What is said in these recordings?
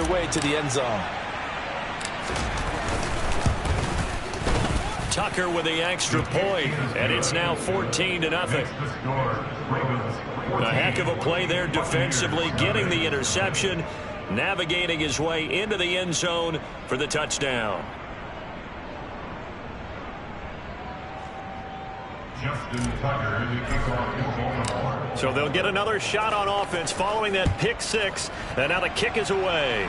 their way to the end zone. Tucker with the extra point, and it's now 14-0. A heck of a play there defensively, getting the interception, navigating his way into the end zone for the touchdown. So they'll get another shot on offense following that pick six, and now the kick is away.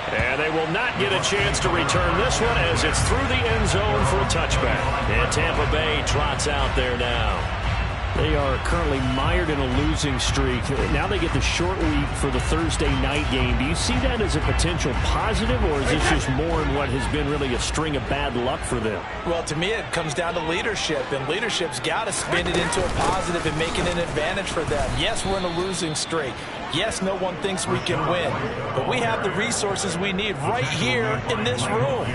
And they will not get a chance to return this one as it's through the end zone for a touchback. And Tampa Bay trots out there now. They are currently mired in a losing streak. Now they get the short week for the Thursday night game. Do you see that as a potential positive, or is this just more in what has been really a string of bad luck for them? Well, to me, it comes down to leadership, and leadership's got to spin it into a positive and make it an advantage for them. Yes, we're in a losing streak. Yes, no one thinks we can win, but we have the resources we need right here in this room.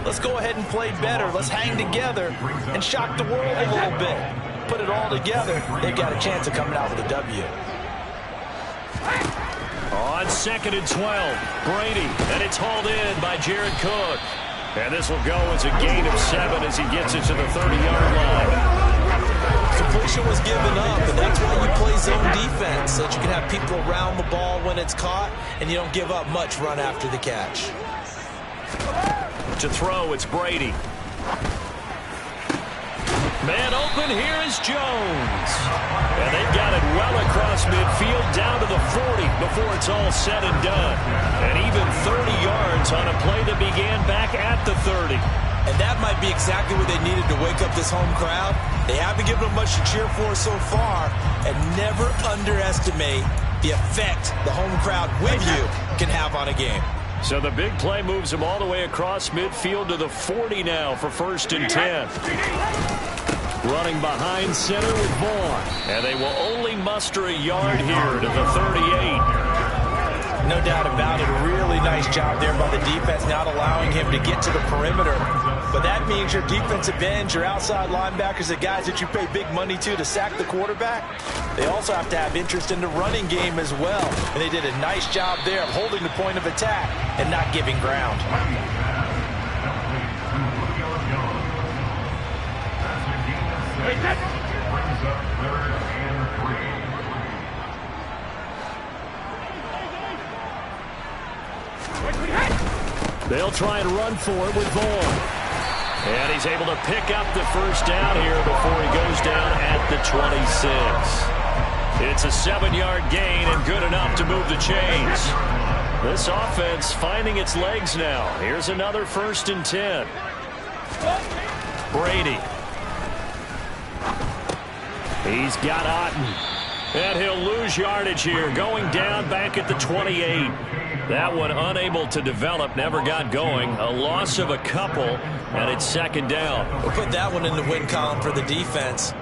Let's go ahead and play better. Let's hang together and shock the world a little bit. Put it all together, they've got a chance of coming out with a W. On 2nd and 12, Brady, and it's hauled in by Jared Cook. And this will go as a gain of 7 as he gets it to the 30-yard line. Completion was given up, and that's why you play zone defense, so that you can have people around the ball when it's caught, and you don't give up much run after the catch. To throw, it's Brady. Man open, here is Jones. And they've got it well across midfield down to the 40 before it's all said and done. And even 30 yards on a play that began back at the 30. And that might be exactly what they needed to wake up this home crowd. They haven't given them much to cheer for so far. And never underestimate the effect the home crowd with you can have on a game. So the big play moves them all the way across midfield to the 40 now for 1st and 10. Running behind center with Vaughn. And they will only muster a yard here to the 38. No doubt about it. A really nice job there by the defense, not allowing him to get to the perimeter. But that means your defensive ends, your outside linebackers, the guys that you pay big money to sack the quarterback, they also have to have interest in the running game as well. And they did a nice job there of holding the point of attack and not giving ground. They'll try and run for it with Vaughn. And he's able to pick up the first down here before he goes down at the 26. It's a 7-yard gain and good enough to move the chains. This offense finding its legs now. Here's another 1st and 10. Brady. He's got Otten. And he'll lose yardage here, going down back at the 28. That one unable to develop, never got going. A loss of a couple, and it's 2nd down. We'll put that one in the win column for the defense.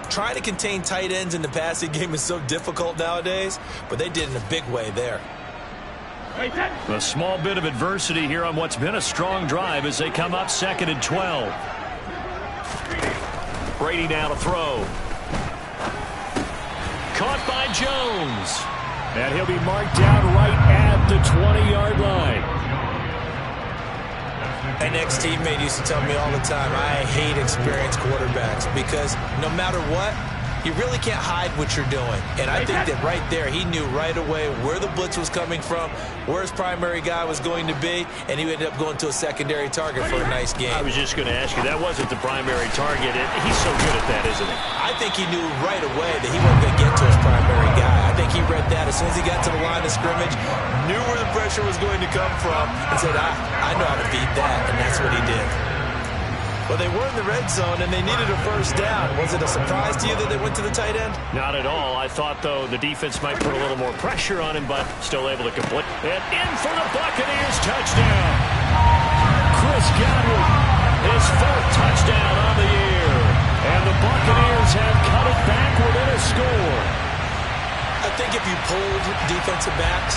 Trying to contain tight ends in the passing game is so difficult nowadays, but they did in a big way there. A small bit of adversity here on what's been a strong drive as they come up 2nd and 12. Brady now to throw. Caught by Jones. And he'll be marked down right at the 20-yard line. An ex-teammate used to tell me all the time, I hate experienced quarterbacks because no matter what, you really can't hide what you're doing. And I think that right there, he knew right away where the blitz was coming from, where his primary guy was going to be, and he ended up going to a secondary target for a nice game. I was just going to ask you, that wasn't the primary target. He's so good at that, isn't he? I think he knew right away that he wasn't going to get to his primary guy. I think he read that as soon as he got to the line of scrimmage, knew where the pressure was going to come from, and said, I know how to beat that, and that's what he did. Well, they were in the red zone, and they needed a first down. Was it a surprise to you that they went to the tight end? Not at all. I thought, though, the defense might put a little more pressure on him, but still able to complete. And in for the Buccaneers touchdown. Chris Godwin, his 4th touchdown on the year. And the Buccaneers have cut it back within a score. I think if you pulled defensive backs,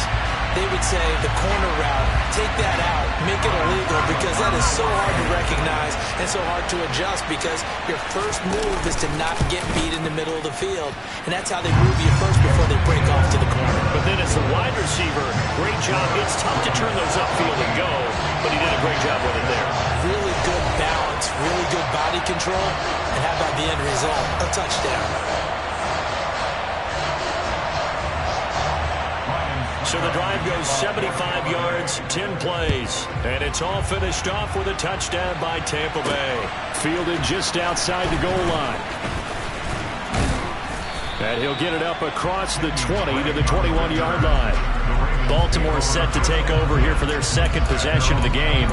they would say the corner route, take that out, make it illegal, because that is so hard to recognize and so hard to adjust, because your first move is to not get beat in the middle of the field. And that's how they move you first before they break off to the corner. But then as the wide receiver, great job. It's tough to turn those upfield and go, but he did a great job with it there. Really good balance, really good body control, and how about the end result? A touchdown. So the drive goes 75 yards, 10 plays. And it's all finished off with a touchdown by Tampa Bay. Fielded just outside the goal line. And he'll get it up across the 20 to the 21-yard line. Baltimore set to take over here for their second possession of the game.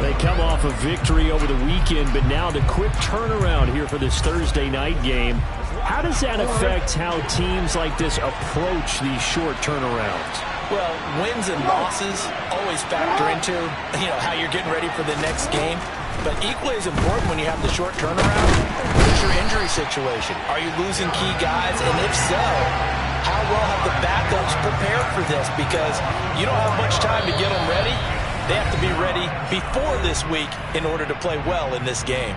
They come off a victory over the weekend, but now the quick turnaround here for this Thursday night game. How does that affect how teams like this approach these short turnarounds? Well, wins and losses always factor into, how you're getting ready for the next game. But equally as important when you have the short turnaround is your injury situation. Are you losing key guys? And if so, how well have the backups prepared for this? Because you don't have much time to get them ready. They have to be ready before this week in order to play well in this game.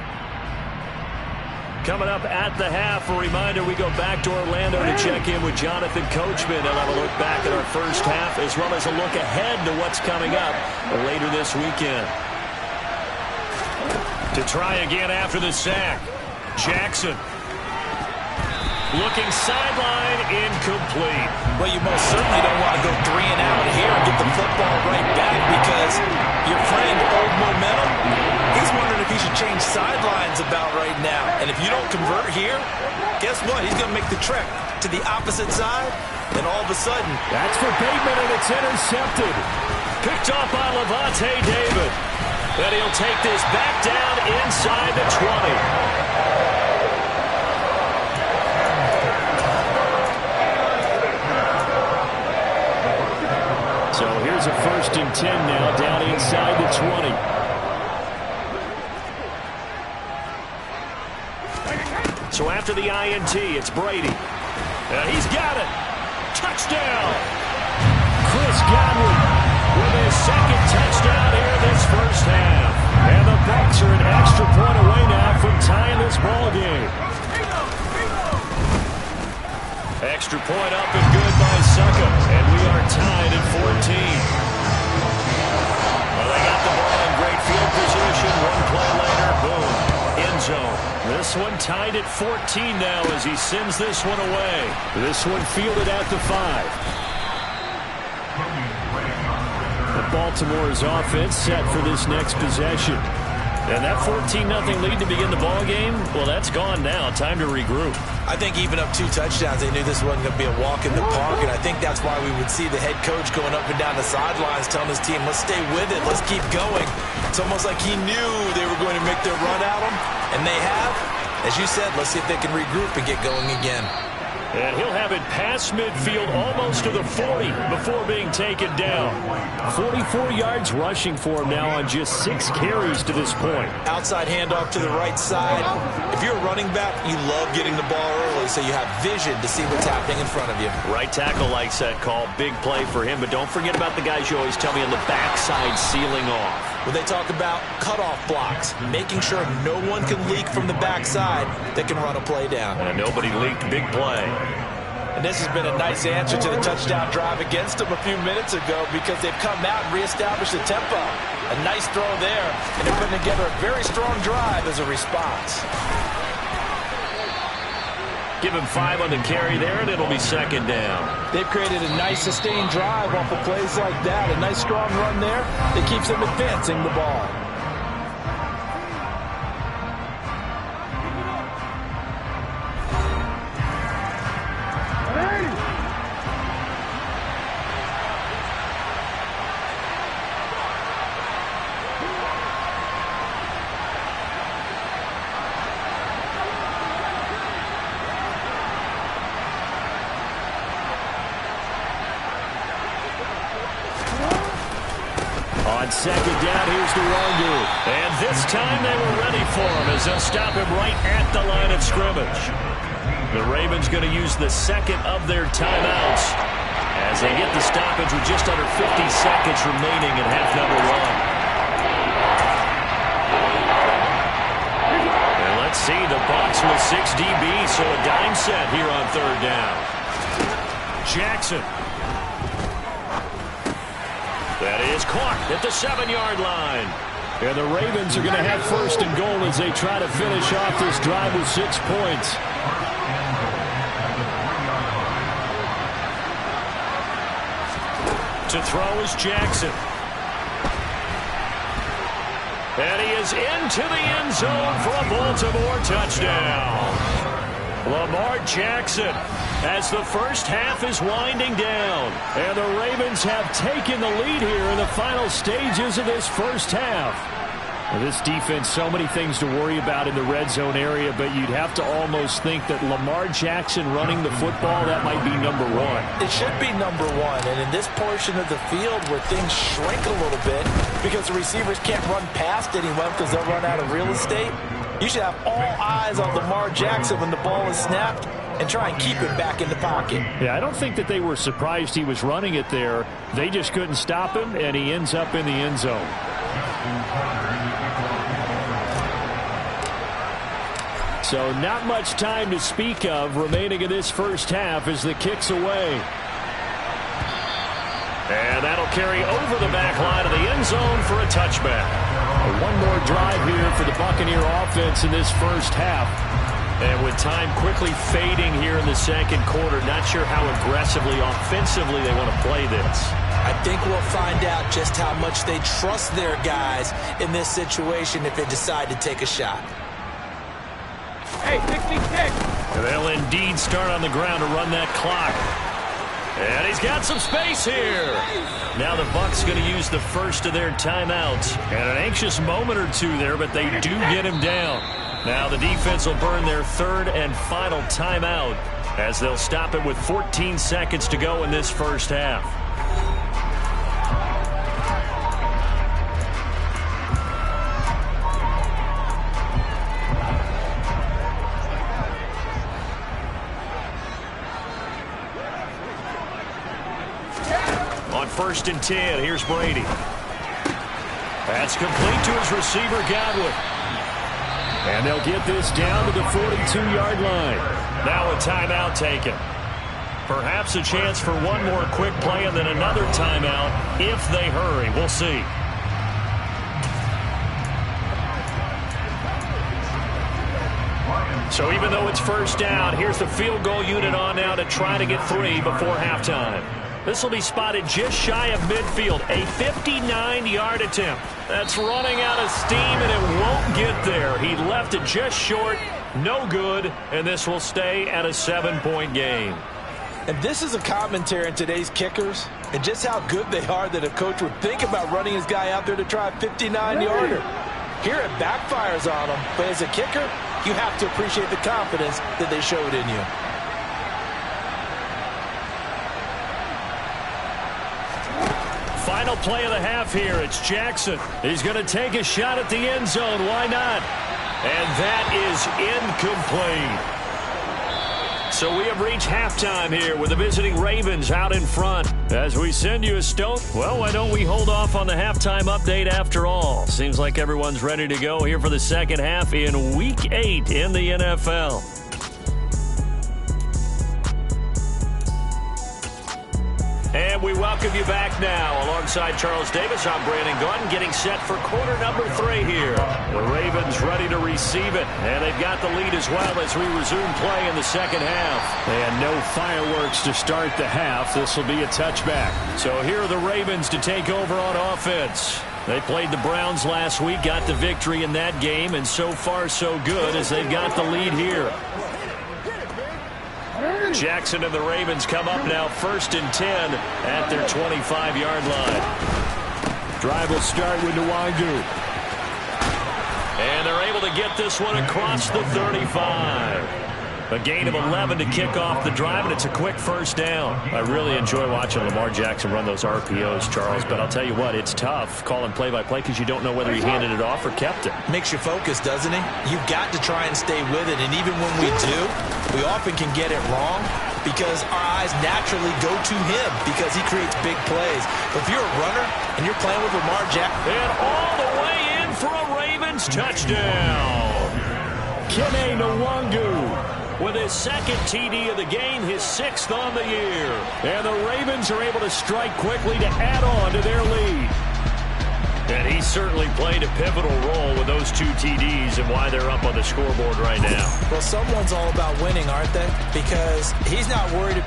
Coming up at the half, a reminder, we go back to Orlando to check in with Jonathan Coachman. He'll have a look back at our first half as well as a look ahead to what's coming up later this weekend. To try again after the sack, Jackson. Looking sideline, incomplete. Well, you most certainly don't want to go 3 and out here and get the football right back, because your friend, Old Momentum, he's wondering if he should change sidelines about right now. And if you don't convert here, guess what? He's going to make the trek to the opposite side, and all of a sudden... That's for Bateman, and it's intercepted. Picked off by Levante David. And he'll take this back down inside the 20. So here's a 1st and 10 now, down inside the 20. So after the INT, it's Brady. He's got it. Touchdown. Chris Godwin with his second touchdown here this first half. And the Bucs are an extra point away now from tying this ball game. Extra point up and good by Succa. And we are tied at 14. Well, they got the ball in great field position. One play later, boom, end zone. This one tied at 14 now as he sends this one away. This one fielded at the 5. The Baltimore's offense set for this next possession. And that 14-0 lead to begin the ball game, well, that's gone now. Time to regroup. I think even up 2 touchdowns, they knew this wasn't going to be a walk in the park, and I think that's why we would see the head coach going up and down the sidelines telling his team, let's stay with it, let's keep going. It's almost like he knew they were going to make their run at him, and they have. As you said, let's see if they can regroup and get going again. And he'll have it past midfield almost to the 40 before being taken down. 44 yards rushing for him now on just 6 carries to this point. Outside handoff to the right side. If you're a running back, you love getting the ball early so you have vision to see what's happening in front of you. Right tackle likes that call. Big play for him, but don't forget about the guys you always tell me on the backside sealing off. When they talk about cutoff blocks, making sure no one can leak from the backside that can run a play down. And nobody leaked. Big play. And this has been a nice answer to the touchdown drive against them a few minutes ago, because they've come out and reestablished the tempo. A nice throw there, and they're putting together a very strong drive as a response. Give him 5 on the carry there, and it'll be 2nd down. They've created a nice sustained drive off of plays like that. A nice strong run there that keeps them advancing the ball. On 2nd down, here's the Wangu. And this time they were ready for him as they'll stop him right at the line of scrimmage. The Ravens going to use the 2nd of their timeouts as they get the stoppage with just under 50 seconds remaining in half number one. And let's see, the Bucs with 6 DBs, so a dime set here on third down. Jackson. That is caught at the 7-yard line. And the Ravens are going to have first and goal as they try to finish off this drive with 6 points. To throw is Jackson. And he is into the end zone for a Baltimore touchdown. Lamar Jackson, as the first half is winding down. And the Ravens have taken the lead here in the final stages of this first half. Well, this defense, so many things to worry about in the red zone area, but you'd have to almost think that Lamar Jackson running the football, that might be number one. It should be number one, and in this portion of the field where things shrink a little bit because the receivers can't run past anyone because they'll run out of real estate, you should have all eyes on Lamar Jackson when the ball is snapped and try and keep it back in the pocket. Yeah, I don't think that they were surprised he was running it there. They just couldn't stop him, and he ends up in the end zone. So not much time to speak of remaining in this first half as the kick's away. And that'll carry over the back line of the end zone for a touchback. One more drive here for the Buccaneer offense in this first half. And with time quickly fading here in the second quarter, not sure how aggressively, offensively they want to play this. I think we'll find out just how much they trust their guys in this situation if they decide to take a shot. Hey, 66. And they'll indeed start on the ground to run that clock. And he's got some space here. Now the Bucs going to use the first of their timeouts. And an anxious moment or two there, but they do get him down. Now the defense will burn their third and final timeout as they'll stop it with 14 seconds to go in this first half. On 1st and 10, here's Brady. That's complete to his receiver, Godwin. And they'll get this down to the 42-yard line. Now a timeout taken. Perhaps a chance for one more quick play and then another timeout if they hurry. We'll see. So even though it's first down, here's the field goal unit on now to try to get 3 before halftime. This will be spotted just shy of midfield. A 59-yard attempt. That's running out of steam, and it won't get there. He left it just short. No good, and this will stay at a 7-point game. And this is a commentary on today's kickers and just how good they are that a coach would think about running his guy out there to try a 59-yarder. Here it backfires on him, but as a kicker, you have to appreciate the confidence that they showed in you. Final play of the half here. It's Jackson. He's going to take a shot at the end zone. Why not? And that is incomplete. So we have reached halftime here with the visiting Ravens out in front. As we send you a stone, well, why don't we hold off on the halftime update after all? Seems like everyone's ready to go here for the second half in Week 8 in the NFL. And we welcome you back now. Alongside Charles Davis, I'm Brandon Gordon, getting set for quarter number 3 here. The Ravens ready to receive it, and they've got the lead as well as we resume play in the second half. They had no fireworks to start the half. This will be a touchback. So here are the Ravens to take over on offense. They played the Browns last week, got the victory in that game, and so far so good as they've got the lead here. Jackson and the Ravens come up now 1st and 10 at their 25-yard line. Drive will start with Nwangu. And they're able to get this one across the 35. A gain of 11 to kick off the drive, and it's a quick first down. I really enjoy watching Lamar Jackson run those RPOs, Charles, but I'll tell you what, it's tough calling play-by-play because you don't know whether he handed it off or kept it. Makes you focus, doesn't he? You've got to try and stay with it, and even when we do, we often can get it wrong. because our eyes naturally go to him because he creates big plays. But if you're a runner and you're playing with Lamar Jackson. And all the way in for a Ravens touchdown. Kene Nwangu with his second TD of the game, his 6th on the year. And the Ravens are able to strike quickly to add on to their lead. And he certainly played a pivotal role with those 2 TDs and why they're up on the scoreboard right now. Well, someone's all about winning, aren't they? Because he's not worried.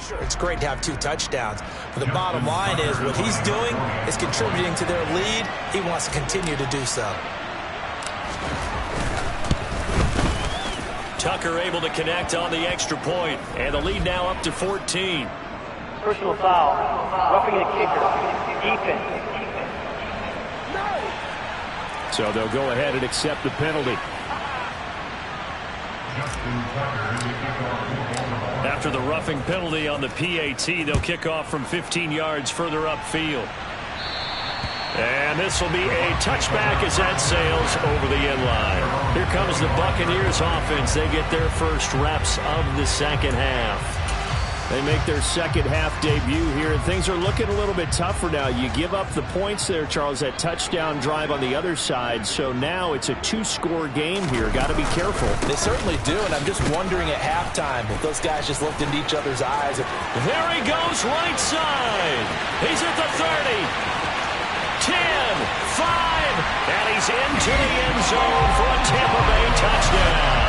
Sure, it's great to have 2 touchdowns, but the bottom line is what he's doing is contributing to their lead. He wants to continue to do so. Tucker able to connect on the extra point, and the lead now up to 14. Personal foul, roughing the kicker, defense. So they'll go ahead and accept the penalty. After the roughing penalty on the PAT, they'll kick off from 15 yards further upfield. And this will be a touchback as that sails over the end line. Here comes the Buccaneers offense. They get their first reps of the second half. They make their second half debut here, and things are looking a little bit tougher now. You give up the points there, Charles, that touchdown drive on the other side. So now it's a 2-score game here. Got to be careful. They certainly do, and I'm just wondering at halftime if those guys just looked into each other's eyes. There he goes right side. He's at the 30. 10, 5, and he's into the end zone for a Tampa Bay touchdown.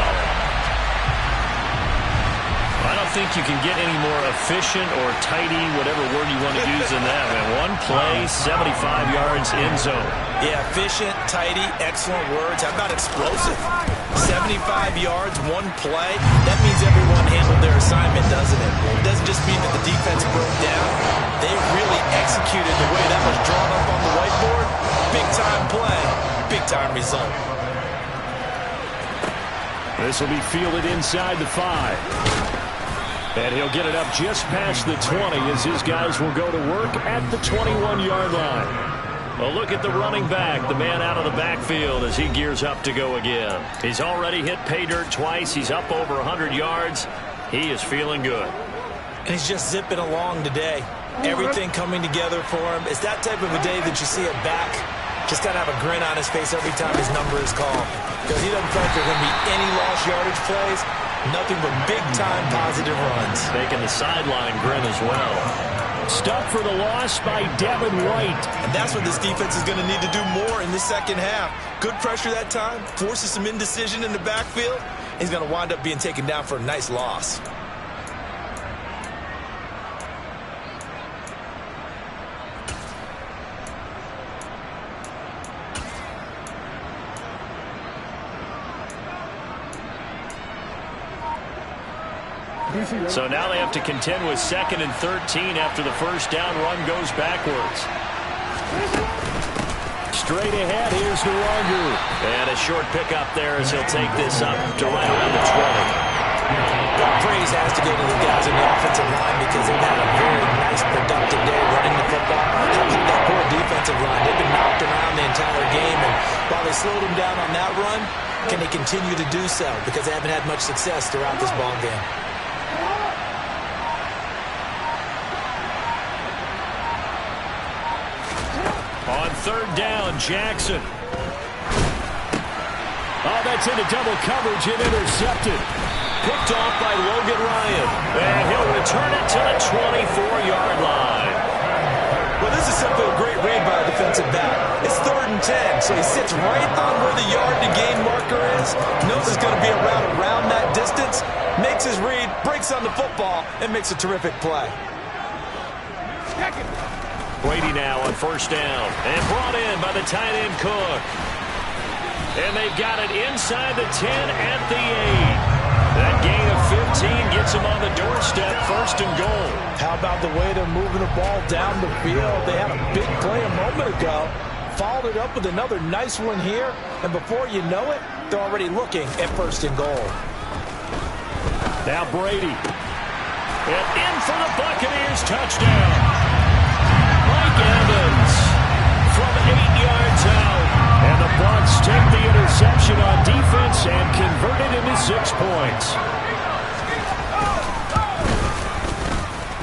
I don't think you can get any more efficient or tidy, whatever word you want to use in that. Man, 1 play, 75 yards, end zone. Yeah, efficient, tidy, excellent words. How about explosive? 75 yards, 1 play. That means everyone handled their assignment, doesn't it? It doesn't just mean that the defense broke down. They really executed the way that was drawn up on the whiteboard. Big-time play, big-time result. This will be fielded inside the 5. And he'll get it up just past the 20 as his guys will go to work at the 21-yard line. Well, look at the running back, the man out of the backfield as he gears up to go again. He's already hit pay dirt twice. He's up over 100 yards. He is feeling good. And he's just zipping along today. Everything coming together for him. It's that type of a day that you see a back just kind of have a grin on his face every time his number is called. Because he doesn't feel like there are going to be any lost yardage plays. Nothing but big-time positive runs. Making the sideline grin as well. Stuck for the loss by Devin White. And that's what this defense is going to need to do more in the second half. Good pressure that time. Forces some indecision in the backfield. He's going to wind up being taken down for a nice loss. So now they have to contend with 2nd and 13 after the first down run goes backwards. Straight ahead, here's Nwangu. And a short pickup there as he'll take this up to right around the 20. Well, praise has to go to the guys in the offensive line because they've had a very nice, productive day running the football. How about that poor defensive line? They've been knocked around the entire game, and while they slowed them down on that run, can they continue to do so? Because they haven't had much success throughout this ball game. On 3rd down, Jackson. Oh, that's into double coverage and intercepted. Picked off by Logan Ryan. And he'll return it to the 24-yard line. Well, this is simply a great read by a defensive back. It's 3rd and 10, so he sits right on where the yard-to-gain marker is, knows it's going to be a route around that distance, makes his read, breaks on the football, and makes a terrific play. Brady now on 1st down, and brought in by the tight end Cook. And they've got it inside the 10 at the 8. That gain of 15 gets him on the doorstep, 1st and goal. How about the way they're moving the ball down the field? They had a big play a moment ago, followed it up with another nice one here, and before you know it, they're already looking at 1st and goal. Now Brady. And in for the Buccaneers, touchdown. Mike Evans from 8 yards out. And the Bucs take the interception on defense and convert it into 6 points.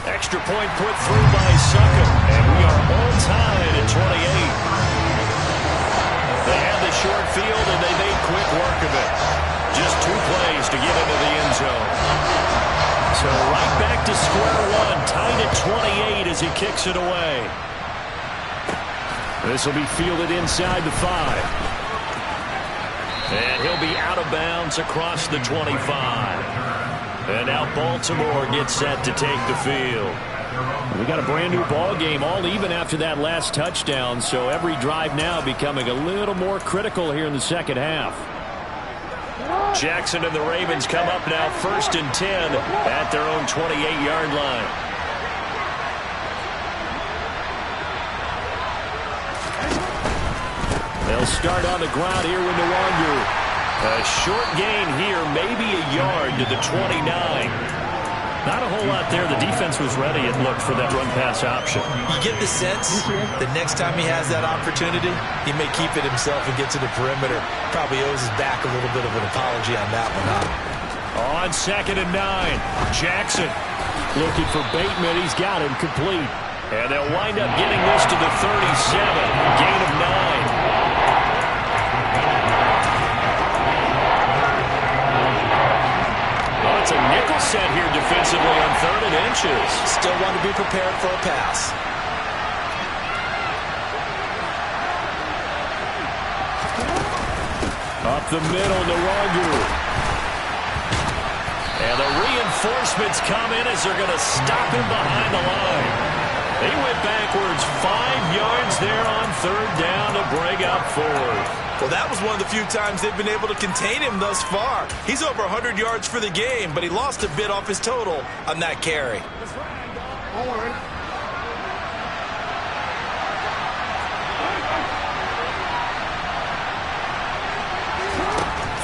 Extra point put through by Suckup, and we are all tied at 28. They had the short field, and they made quick work of it. Just 2 plays to get into the end zone. So right back to square one, tied at 28 as he kicks it away. This will be fielded inside the 5. And he'll be out of bounds across the 25. And now Baltimore gets set to take the field. We got a brand new ball game, all even after that last touchdown. So every drive now becoming a little more critical here in the second half. Jackson and the Ravens come up now 1st and 10 at their own 28-yard line. They'll start on the ground here with Nwangu. A short gain here, maybe a yard to the 29. Not a whole lot there. The defense was ready, it looked, for that run-pass option. You get the sense that next time he has that opportunity, he may keep it himself and get to the perimeter. Probably owes his back a little bit of an apology on that one, huh? On 2nd and 9, Jackson looking for Bateman. He's got him complete. And they'll wind up getting this to the 37. Gain of 9. It's a nickel set here defensively on 3rd and inches. Still want to be prepared for a pass. Up the middle, Nwangu. And the reinforcements come in as they're going to stop him behind the line. He went backwards 5 yards there on 3rd down to bring up 4th. Well, that was one of the few times they've been able to contain him thus far. He's over 100 yards for the game, but he lost a bit off his total on that carry.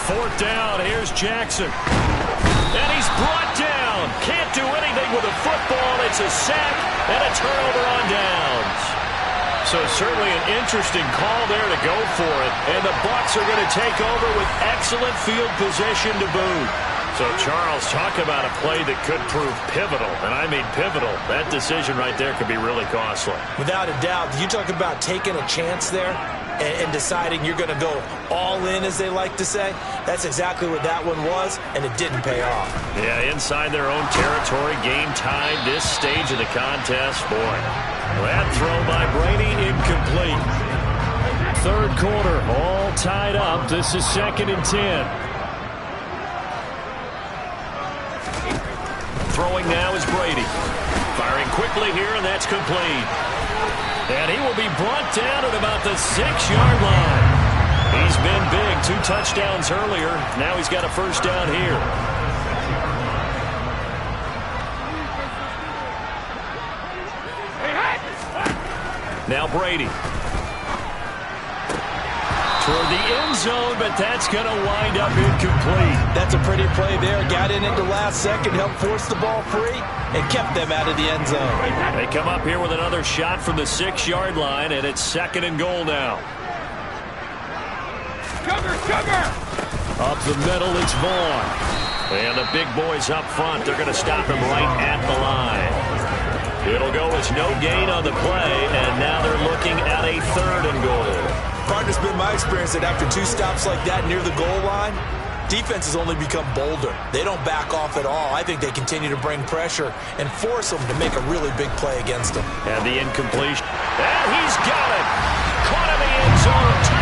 Fourth down, here's Jackson. And he's brought down. Can't do anything with a football. It's a sack and a turnover on downs. So certainly an interesting call there to go for it. And the Bucs are going to take over with excellent field position to boot. So, Charles, talk about a play that could prove pivotal. And I mean pivotal. That decision right there could be really costly. Without a doubt. You talk about taking a chance there and deciding you're going to go all in, as they like to say. That's exactly what that one was, and it didn't pay off. Yeah, inside their own territory, game tied this stage of the contest. Boy, that throw by Brady incomplete. 3rd quarter, all tied up. This is 2nd and 10. Throwing now is Brady. Firing quickly here, and that's complete. And he will be brought down at about the 6-yard line. He's been big. 2 touchdowns earlier. Now he's got a 1st down here. Now Brady. Toward the end zone, but that's going to wind up incomplete. That's a pretty play there. Got in at the last second, helped force the ball free, and kept them out of the end zone. They come up here with another shot from the 6-yard line, and it's 2nd and goal now. Sugar! Up the middle, it's Vaughn. And the big boys up front, they're going to stop him right at the line. It'll go as no gain on the play, and now they're looking at a 3rd and goal. Partner's been my experience that after 2 stops like that near the goal line, Defense has only become bolder. They don't back off at all. I think they continue to bring pressure and force them to make a really big play against them. And the incompletion. And he's got it. Caught in the end zone.